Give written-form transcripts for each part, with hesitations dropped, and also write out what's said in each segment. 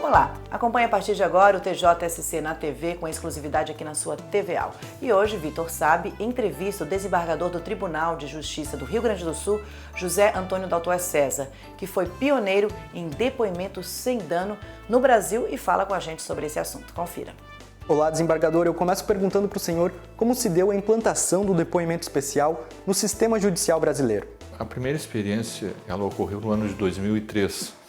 Olá, acompanhe a partir de agora o TJSC na TV com exclusividade aqui na sua TVA. E hoje, Vitor Sabe entrevista o desembargador do Tribunal de Justiça do Rio Grande do Sul, José Antônio Daltoé César, que foi pioneiro em depoimento sem dano no Brasil e fala com a gente sobre esse assunto. Confira. Olá, desembargador. Eu começo perguntando para o senhor como se deu a implantação do depoimento especial no sistema judicial brasileiro. A primeira experiência ela ocorreu no ano de 2003.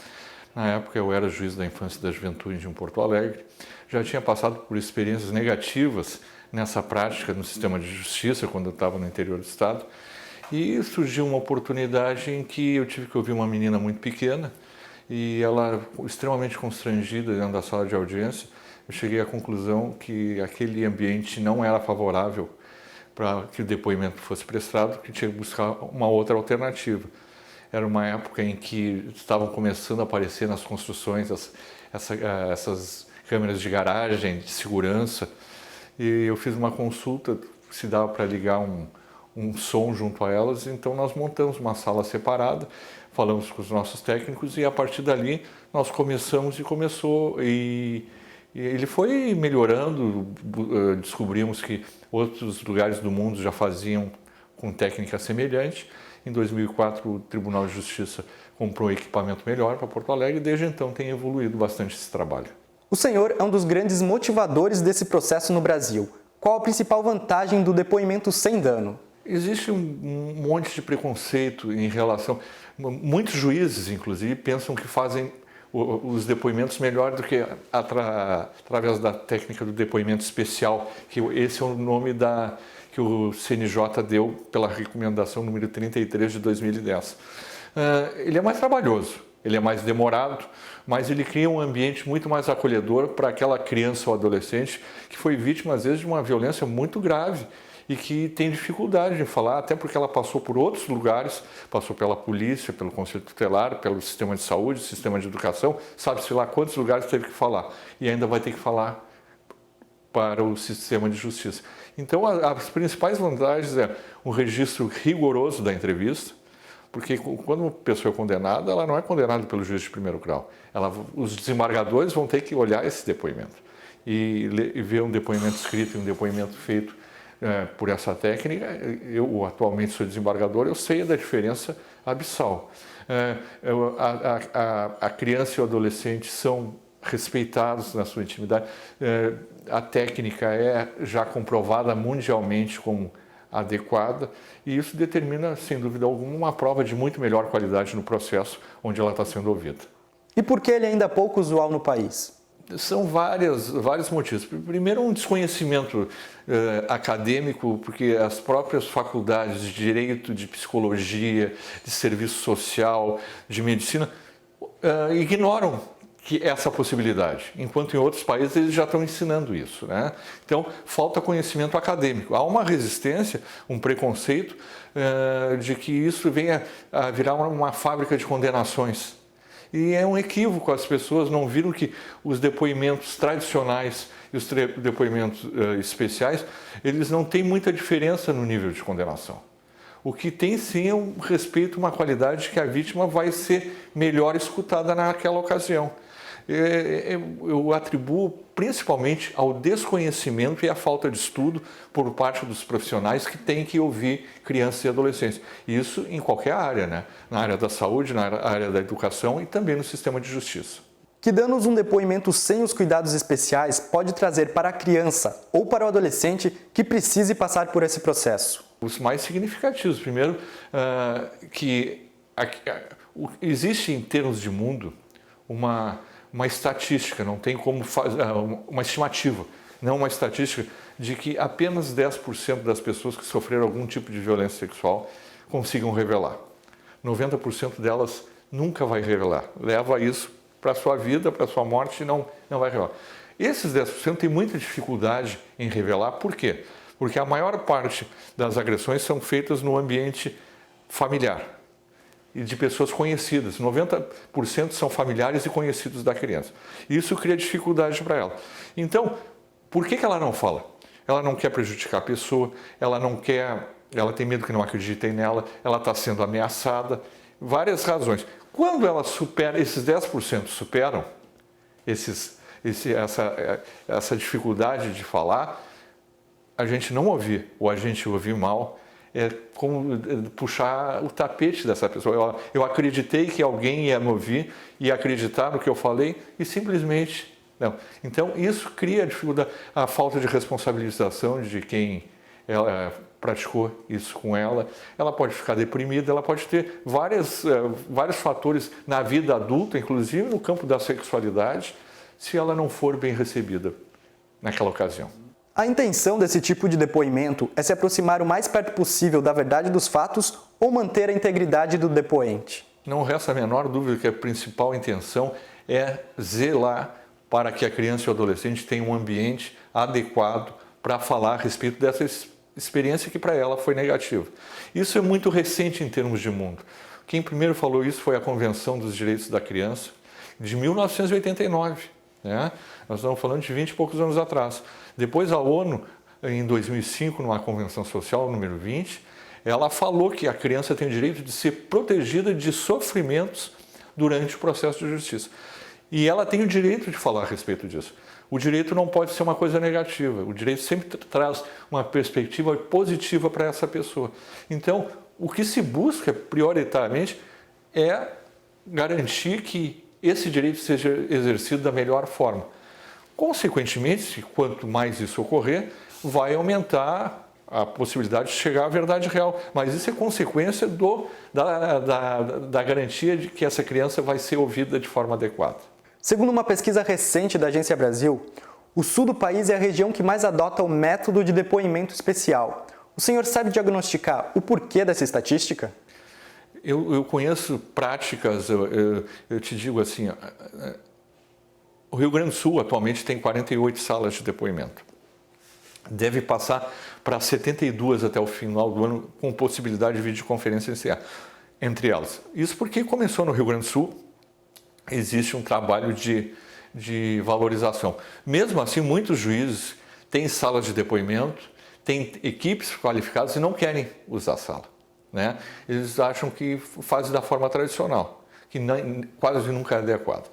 Na época eu era juiz da infância e da juventude em Porto Alegre. Já tinha passado por experiências negativas nessa prática no sistema de justiça quando eu estava no interior do estado. E surgiu uma oportunidade em que eu tive que ouvir uma menina muito pequena e ela, extremamente constrangida dentro da sala de audiência, eu cheguei à conclusão que aquele ambiente não era favorável para que o depoimento fosse prestado, que tinha que buscar uma outra alternativa. Era uma época em que estavam começando a aparecer nas construções essas câmeras de garagem, de segurança, e eu fiz uma consulta se dava para ligar um som junto a elas, então nós montamos uma sala separada, falamos com os nossos técnicos e a partir dali nós começamos e ele foi melhorando, descobrimos que outros lugares do mundo já faziam com técnica semelhante. Em 2004, o Tribunal de Justiça comprou um equipamento melhor para Porto Alegre e desde então tem evoluído bastante esse trabalho. O senhor é um dos grandes motivadores desse processo no Brasil. Qual a principal vantagem do depoimento sem dano? Existe um monte de preconceito em relação... Muitos juízes, inclusive, pensam que fazem os depoimentos melhor do que através da técnica do depoimento especial, que esse é o nome que o CNJ deu pela recomendação número 33 de 2010. Ele é mais trabalhoso, ele é mais demorado, mas ele cria um ambiente muito mais acolhedor para aquela criança ou adolescente que foi vítima, às vezes, de uma violência muito grave e que tem dificuldade de falar, até porque ela passou por outros lugares, passou pela polícia, pelo Conselho Tutelar, pelo sistema de saúde, sistema de educação, sabe-se lá quantos lugares teve que falar e ainda vai ter que falar para o sistema de justiça. Então, as principais vantagens é um registro rigoroso da entrevista, porque quando a pessoa é condenada, ela não é condenada pelo juiz de primeiro grau. Os desembargadores vão ter que olhar esse depoimento e ver um depoimento escrito e um depoimento feito por essa técnica. Eu atualmente sou desembargador, eu sei da diferença abissal. A criança e o adolescente são respeitados na sua intimidade. A técnica é já comprovada mundialmente como adequada e isso determina, sem dúvida alguma, uma prova de muito melhor qualidade no processo onde ela está sendo ouvida. E por que ele é ainda pouco usual no país? São vários motivos. Primeiro, um desconhecimento acadêmico, porque as próprias faculdades de Direito, de Psicologia, de Serviço Social, de Medicina, ignoram essa possibilidade, enquanto em outros países eles já estão ensinando isso, né? Então, falta conhecimento acadêmico. Há uma resistência, um preconceito de que isso venha a virar uma fábrica de condenações. E é um equívoco, as pessoas não viram que os depoimentos tradicionais e os depoimentos especiais, eles não têm muita diferença no nível de condenação. O que tem sim é um respeito, uma qualidade que a vítima vai ser melhor escutada naquela ocasião. Eu atribuo principalmente ao desconhecimento e à falta de estudo por parte dos profissionais que têm que ouvir crianças e adolescentes. Isso em qualquer área, né? Na área da saúde, na área da educação e também no sistema de justiça. Que danos um depoimento sem os cuidados especiais pode trazer para a criança ou para o adolescente que precise passar por esse processo? Os mais significativos. Primeiro, que existe em termos de mundo uma estatística, não tem como fazer uma estimativa, não uma estatística de que apenas 10% das pessoas que sofreram algum tipo de violência sexual consigam revelar. 90% delas nunca vai revelar. Leva isso para a sua vida, para a sua morte e não vai revelar. Esses 10% têm muita dificuldade em revelar. Por quê? Porque a maior parte das agressões são feitas no ambiente familiar e de pessoas conhecidas. 90% são familiares e conhecidos da criança. Isso cria dificuldade para ela. Então, por que ela não fala? Ela não quer prejudicar a pessoa, ela tem medo que não acreditem nela, ela está sendo ameaçada, várias razões. Quando ela supera, esses 10% superam, essa dificuldade de falar, a gente não ouvir ou a gente ouvir mal, é como puxar o tapete dessa pessoa. Eu acreditei que alguém ia me ouvir, ia acreditar no que eu falei e simplesmente não. Então, isso cria a dificuldade, a falta de responsabilização de quem praticou isso com ela. Ela pode ficar deprimida, ela pode ter vários fatores na vida adulta, inclusive no campo da sexualidade, se ela não for bem recebida naquela ocasião. A intenção desse tipo de depoimento é se aproximar o mais perto possível da verdade dos fatos ou manter a integridade do depoente? Não resta a menor dúvida que a principal intenção é zelar para que a criança e o adolescente tenham um ambiente adequado para falar a respeito dessa experiência que para ela foi negativa. Isso é muito recente em termos de mundo. Quem primeiro falou isso foi a Convenção dos Direitos da Criança, de 1989. Né? Nós estamos falando de 20 e poucos anos atrás. Depois a ONU, em 2005, numa Convenção Social número 20, ela falou que a criança tem o direito de ser protegida de sofrimentos durante o processo de justiça. E ela tem o direito de falar a respeito disso. O direito não pode ser uma coisa negativa. O direito sempre traz uma perspectiva positiva para essa pessoa. Então, o que se busca prioritariamente é garantir que esse direito seja exercido da melhor forma. Consequentemente, quanto mais isso ocorrer, vai aumentar a possibilidade de chegar à verdade real. Mas isso é consequência da garantia de que essa criança vai ser ouvida de forma adequada. Segundo uma pesquisa recente da Agência Brasil, o sul do país é a região que mais adota o método de depoimento especial. O senhor sabe diagnosticar o porquê dessa estatística? Eu conheço práticas, eu te digo assim, o Rio Grande do Sul atualmente tem 48 salas de depoimento. Deve passar para 72 até o final do ano, com possibilidade de videoconferência entre elas. Isso porque começou no Rio Grande do Sul, existe um trabalho de valorização. Mesmo assim, muitos juízes têm salas de depoimento, têm equipes qualificadas e não querem usar a sala. Né? Eles acham que fazem da forma tradicional, que quase nunca é adequada.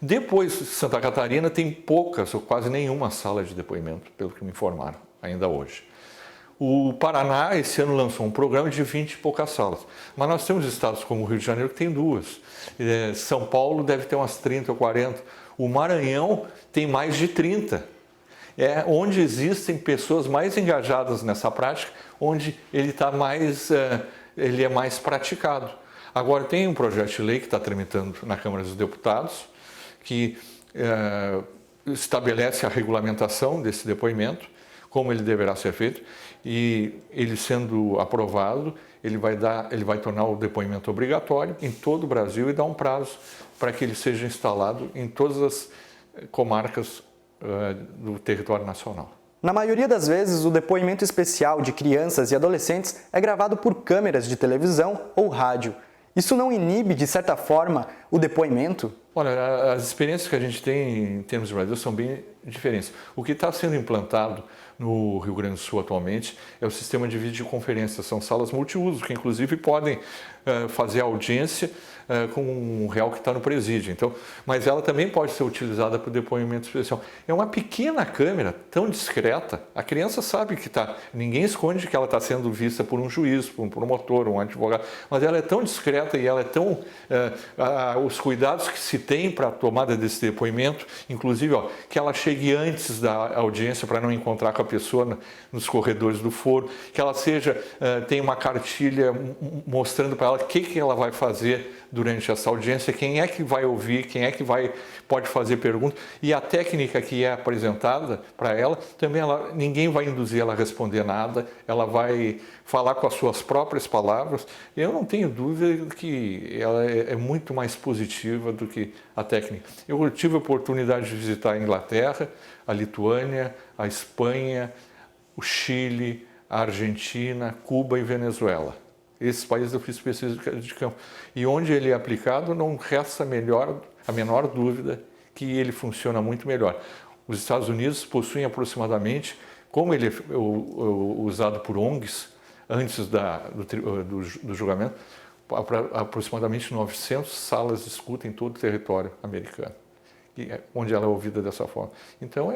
Depois, Santa Catarina tem poucas ou quase nenhuma sala de depoimento, pelo que me informaram, ainda hoje. O Paraná, esse ano, lançou um programa de 20 e poucas salas. Mas nós temos estados como o Rio de Janeiro que tem 2. São Paulo deve ter umas 30 ou 40. O Maranhão tem mais de 30. É onde existem pessoas mais engajadas nessa prática, onde ele é mais praticado. Agora, tem um projeto de lei que está tramitando na Câmara dos Deputados, que estabelece a regulamentação desse depoimento, como ele deverá ser feito, e ele sendo aprovado, ele vai tornar o depoimento obrigatório em todo o Brasil e dar um prazo para que ele seja instalado em todas as comarcas do território nacional. Na maioria das vezes, o depoimento especial de crianças e adolescentes é gravado por câmeras de televisão ou rádio. Isso não inibe, de certa forma, o depoimento? Olha, as experiências que a gente tem em termos de Brasil são bem diferentes. O que está sendo implantado no Rio Grande do Sul atualmente é o sistema de videoconferência. São salas multiuso, que inclusive podem fazer audiência com um réu que está no presídio. Então, mas ela também pode ser utilizada para o depoimento especial. É uma pequena câmera, tão discreta, a criança sabe que está, ninguém esconde que ela está sendo vista por um juiz, por um promotor, um advogado, mas ela é tão discreta e ela é tão... os cuidados que se tem para a tomada desse depoimento, inclusive que ela chegue antes da audiência para não encontrar com a pessoa nos corredores do foro, que ela tenha uma cartilha mostrando para ela o que ela vai fazer durante essa audiência, quem é que vai ouvir, quem é que pode fazer perguntas, e a técnica que é apresentada para ela, também ninguém vai induzir ela a responder nada, ela vai falar com as suas próprias palavras. Eu não tenho dúvida que ela é muito mais positiva do que a técnica. Eu tive a oportunidade de visitar a Inglaterra, a Lituânia, a Espanha, o Chile, a Argentina, Cuba e Venezuela. Esses países eu fiz pesquisa de campo. E onde ele é aplicado, não resta a menor dúvida que ele funciona muito melhor. Os Estados Unidos possuem aproximadamente, como ele é usado por ONGs, antes do julgamento, aproximadamente 900 salas de escuta em todo o território americano, onde ela é ouvida dessa forma. Então,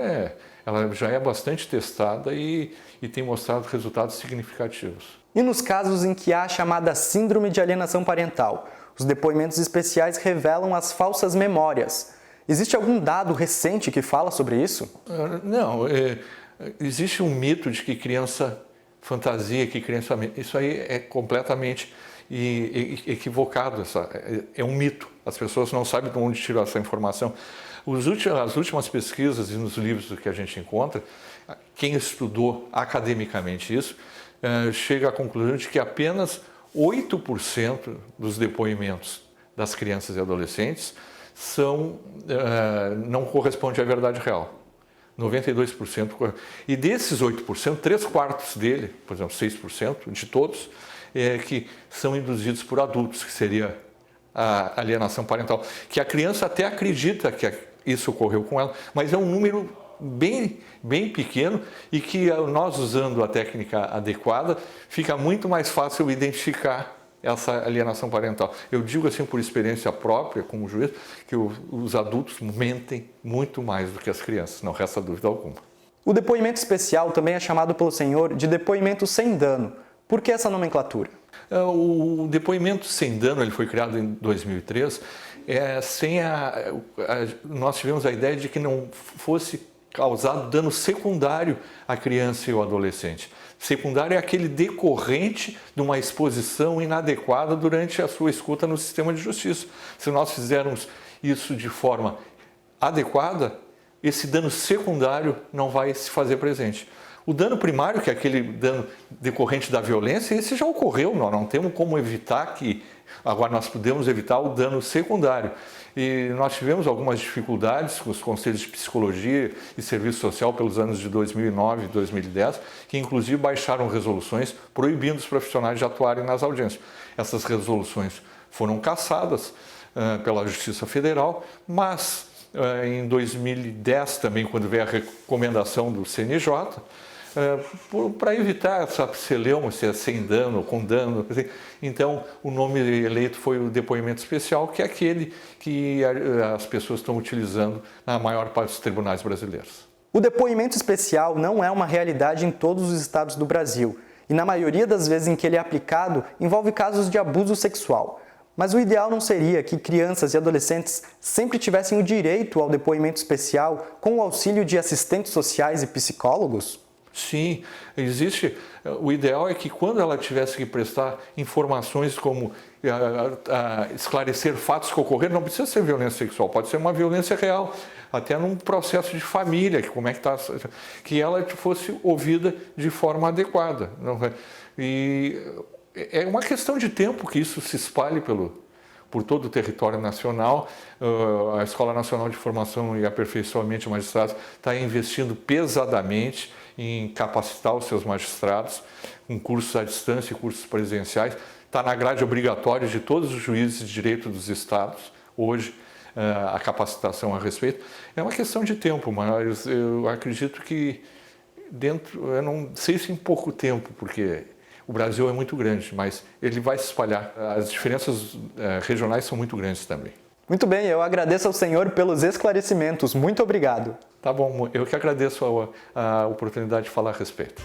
ela já é bastante testada e tem mostrado resultados significativos. E nos casos em que há a chamada síndrome de alienação parental, os depoimentos especiais revelam as falsas memórias. Existe algum dado recente que fala sobre isso? Não, existe um mito de que criança fantasia, que criança... Isso aí é completamente equivocado, é um mito. As pessoas não sabem de onde tirar essa informação. As últimas pesquisas e nos livros que a gente encontra, quem estudou academicamente isso, chega à conclusão de que apenas 8% dos depoimentos das crianças e adolescentes não correspondem à verdade real. 92%. E desses 8%, 3/4 dele, por exemplo, 6% de todos, que são induzidos por adultos, que seria a alienação parental. Que a criança até acredita que isso ocorreu com ela, mas é um número bem pequeno e que nós, usando a técnica adequada, fica muito mais fácil identificar essa alienação parental. Eu digo assim por experiência própria, como juiz, que os adultos mentem muito mais do que as crianças, não resta dúvida alguma. O depoimento especial também é chamado pelo senhor de depoimento sem dano. Por que essa nomenclatura? O depoimento sem dano, ele foi criado em 2003, nós tivemos a ideia de que não fosse causado dano secundário à criança e ao adolescente. Secundário é aquele decorrente de uma exposição inadequada durante a sua escuta no sistema de justiça. Se nós fizermos isso de forma adequada, esse dano secundário não vai se fazer presente. O dano primário, que é aquele dano decorrente da violência, esse já ocorreu, nós não temos como evitar que... Agora nós podemos evitar o dano secundário. E nós tivemos algumas dificuldades com os conselhos de psicologia e serviço social pelos anos de 2009 e 2010, que inclusive baixaram resoluções proibindo os profissionais de atuarem nas audiências. Essas resoluções foram cassadas pela Justiça Federal, mas em 2010 também, quando veio a recomendação do CNJ, para evitar essa celeuma, se é sem dano ou com dano. Então, o nome eleito foi o depoimento especial, que é aquele que as pessoas estão utilizando na maior parte dos tribunais brasileiros. O depoimento especial não é uma realidade em todos os estados do Brasil, e na maioria das vezes em que ele é aplicado, envolve casos de abuso sexual. Mas o ideal não seria que crianças e adolescentes sempre tivessem o direito ao depoimento especial com o auxílio de assistentes sociais e psicólogos? Sim, existe. O ideal é que quando ela tivesse que prestar informações como esclarecer fatos que ocorreram, não precisa ser violência sexual, pode ser uma violência real, até num processo de família, que ela fosse ouvida de forma adequada. E é uma questão de tempo que isso se espalhe por todo o território nacional. A Escola Nacional de Formação e Aperfeiçoamento de Magistrados está investindo pesadamente em capacitar os seus magistrados, com cursos à distância e cursos presenciais. Está na grade obrigatória de todos os juízes de direito dos estados, hoje, a capacitação a respeito. É uma questão de tempo, mas eu acredito que eu não sei se em pouco tempo, porque o Brasil é muito grande, mas ele vai se espalhar. As diferenças regionais são muito grandes também. Muito bem, eu agradeço ao senhor pelos esclarecimentos. Muito obrigado. Tá bom, eu que agradeço a oportunidade de falar a respeito.